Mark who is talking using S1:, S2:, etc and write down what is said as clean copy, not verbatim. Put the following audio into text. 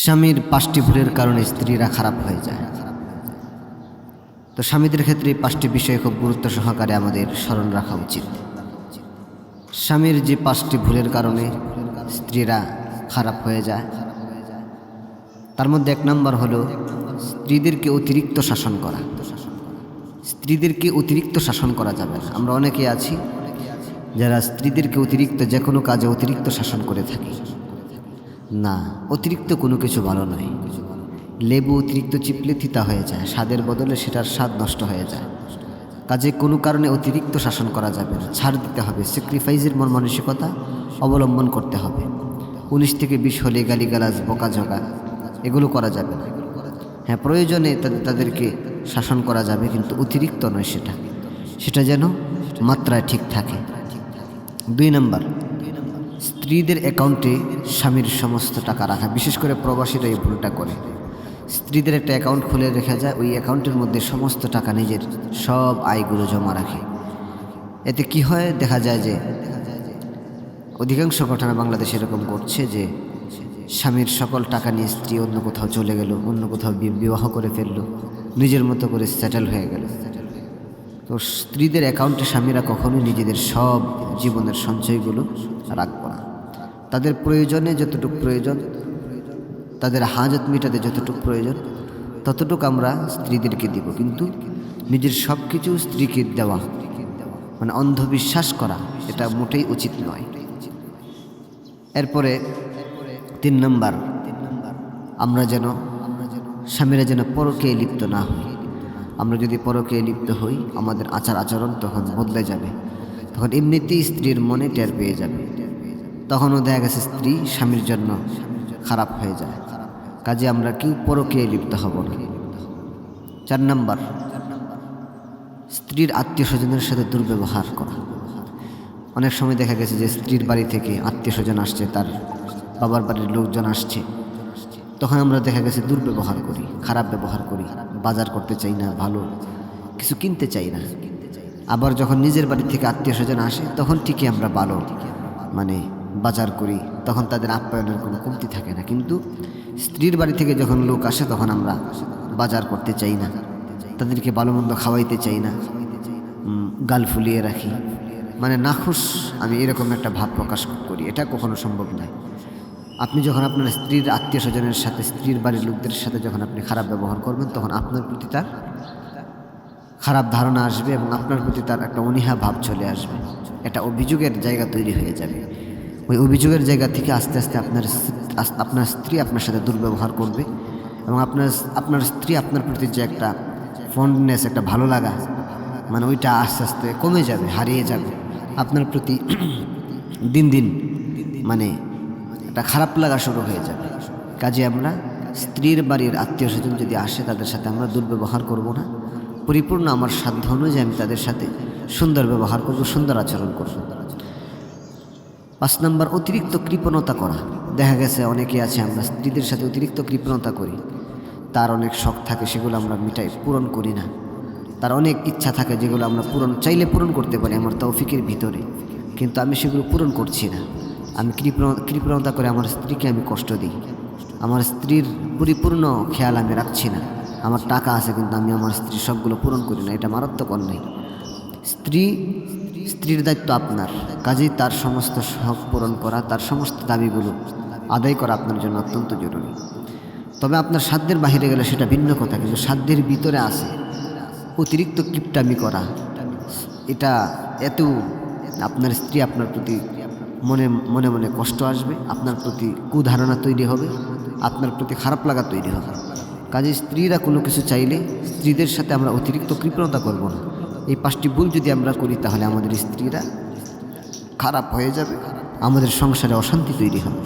S1: স্বামীর 5টি ভুলের কারণে স্ত্রীরা খারাপ হয়ে যায়। তো স্বামীদের ক্ষেত্রে 5টি বিষয় খুব গুরুত্ব সহকারে আমাদের স্মরণ রাখা উচিত। স্বামীর যে 5টি ভুলের কারণে স্ত্রীরা খারাপ হয়ে যায়, তার মধ্যে 1 নম্বর হলো স্ত্রীদেরকে অতিরিক্ত শাসন করা। স্ত্রীদেরকে অতিরিক্ত শাসন করা যাবে না। আমরা অনেকে আছি যারা স্ত্রীদেরকে অতিরিক্ত যে কোনো কাজে অতিরিক্ত শাসন করে থাকি। না, অতিরিক্ত কোনো কিছু ভালো নয়। লেবু অতিরিক্ত চিপলে তিতা হয়ে যায়, স্বাদের বদলে সেটার স্বাদ নষ্ট হয়ে যায়। কাজে কোনো কারণে অতিরিক্ত শাসন করা যাবে না, ছাড় দিতে হবে। স্যাক্রিফাইসের মন মানসিকতা অবলম্বন করতে হবে। 19 থেকে 20 হলে গালিগালাজ, বকাঝকা এগুলো করা যাবে না। হ্যাঁ, প্রয়োজনে তাদেরকে শাসন করা যাবে, কিন্তু অতিরিক্ত নয়। সেটা যেন মাত্রায় ঠিক থাকে। 2 নম্বর, স্ত্রীদের অ্যাকাউন্টে স্বামীর সমস্ত টাকা রাখা। বিশেষ করে প্রবাসীরা এই ভুলটা করে। স্ত্রীদের একটা অ্যাকাউন্ট খুলে রেখে যায়, ওই অ্যাকাউন্টের মধ্যে সমস্ত টাকা, নিজের সব আয়গুলো জমা রাখে। এতে কি হয়, দেখা যায় যে অধিকাংশ ঘটনা বাংলাদেশে এরকম ঘটছে যে স্বামীর সকল টাকা নিয়ে স্ত্রী অন্য কোথাও চলে গেল, অন্য কোথাও বিবাহ করে ফেললো, নিজের মতো করে সেটেল হয়ে গেল। তো স্ত্রীদের অ্যাকাউন্টে স্বামীরা কখনোই নিজেদের সব জীবনের সঞ্চয়গুলো রাখবো না। তাদের প্রয়োজনে যতটুকু প্রয়োজন, তাদের হাজত মেটাতে যতটুকু প্রয়োজন ততটুকু আমরা স্ত্রীদেরকে দিব, কিন্তু নিজের সব কিছু স্ত্রীকে দেওয়া মানে অন্ধবিশ্বাস করা, এটা মোটেই উচিত নয়। এরপরে 3 নম্বর, স্বামীরা যেন পরকীয়ায় লিপ্ত না হই। আমরা যদি পরকীয়ায় লিপ্ত হই, আমাদের আচার আচরণ তখন বদলে যাবে। তখন এমনিতেই স্ত্রীর মনে টের পেয়ে যাবে। তখনও দেখা গেছে স্ত্রী স্বামীর জন্য খারাপ হয়ে যায়। কাজে আমরা কেউ পরকীয়ায় লিপ্ত হব না। 4 নম্বর, স্ত্রীর আত্মীয় স্বজনের সাথে দুর্ব্যবহার করা। অনেক সময় দেখা গেছে যে স্ত্রীর বাড়ি থেকে আত্মীয় স্বজন আসছে, তার বাবার বাড়ির লোকজন আসছে, তখন আমরা দেখা গেছে দুর্ব্যবহার করি, খারাপ ব্যবহার করি, বাজার করতে চাই না, ভালো কিছু কিনতে চাই না। আবার যখন নিজের বাড়ি থেকে আত্মীয় স্বজন আসে, তখন ঠিকই আমরা ভালো বাজার করি, তখন তাদের আপ্যায়নের কোনো কমতি থাকে না। কিন্তু স্ত্রীর বাড়ি থেকে যখন লোক আসে, তখন আমরা বাজার করতে চাই না, তাদেরকে ভালো মন্দ খাওয়াইতে চাই না, গাল ফুলিয়ে রাখি, নাখুশ আমি এরকম একটা ভাব প্রকাশ করি। এটা কখনো সম্ভব নয়। আপনি যখন আপনার স্ত্রীর আত্মীয় স্বজনের সাথে, স্ত্রীর বাড়ির লোকদের সাথে যখন আপনি খারাপ ব্যবহার করবেন, তখন আপনার প্রতি তার খারাপ ধারণা আসবে এবং আপনার প্রতি তার একটা অনীহা ভাব চলে আসবে। এটা অভিযোগের জায়গা তৈরি হয়ে যাবে। ওই অভিযোগের জায়গা থেকে আস্তে আস্তে আপনার স্ত্রী আপনার সাথে দুর্ব্যবহার করবে এবং আপনার স্ত্রী আপনার প্রতি যে একটা ফন্ডনেস, একটা ভালো লাগা, ওইটা আস্তে আস্তে কমে যাবে, হারিয়ে যাবে। আপনার প্রতি দিন দিন একটা খারাপ লাগা শুরু হয়ে যাবে। কাজে আমরা স্ত্রীর বাড়ির আত্মীয় স্বজন যদি আসে, তাদের সাথে আমরা দুর্ব্যবহার করব না। পরিপূর্ণ আমার সাধ্য অনুযায়ী আমি তাদের সাথে সুন্দর ব্যবহার করব, সুন্দর আচরণ করব। 5 নম্বর, অতিরিক্ত কৃপণতা করা। দেখা গেছে অনেকে আছে, আমরা স্ত্রীদের সাথে অতিরিক্ত কৃপণতা করি। তার অনেক শখ থাকে, সেগুলো আমরা পূরণ করি না। তার অনেক ইচ্ছা থাকে, যেগুলো আমরা চাইলে পূরণ করতে পারি আমার তৌফিকের ভিতরে, কিন্তু আমি সেগুলো পূরণ করছি না। আমি কৃপণতা করে আমার স্ত্রীকে আমি কষ্ট দিই। আমার স্ত্রীর পরিপূর্ণ খেয়াল আমি রাখছি না। আমার টাকা আছে, কিন্তু আমি আমার স্ত্রীর সবগুলো পূরণ করি না। এটা মারাত্মক অন্যায়। স্ত্রীর দায়িত্ব আপনার, কাজেই তার সমস্ত শখ পূরণ করা, তার সমস্ত দাবিগুলো আদায় করা আপনার জন্য অত্যন্ত জরুরি। তবে আপনার সাধ্যের বাহিরে গেলে সেটা ভিন্ন কথা, কিন্তু সাধ্যের ভিতরে আছে অতিরিক্ত কিপটামি করা, এটা এত আপনার স্ত্রী আপনার প্রতি মনে মনে কষ্ট আসবে, আপনার প্রতি কুধারণা তৈরি হবে, আপনার প্রতি খারাপ লাগা তৈরি হবে। কাজে স্ত্রীরা কোনো কিছু চাইলে স্ত্রীদের সাথে আমরা অতিরিক্ত কৃপণতা করব না। এই 5টি ভুল যদি আমরা করি, তাহলে আমাদের স্ত্রীরা খারাপ হয়ে যাবে, আমাদের সংসারে অশান্তি তৈরি হবে।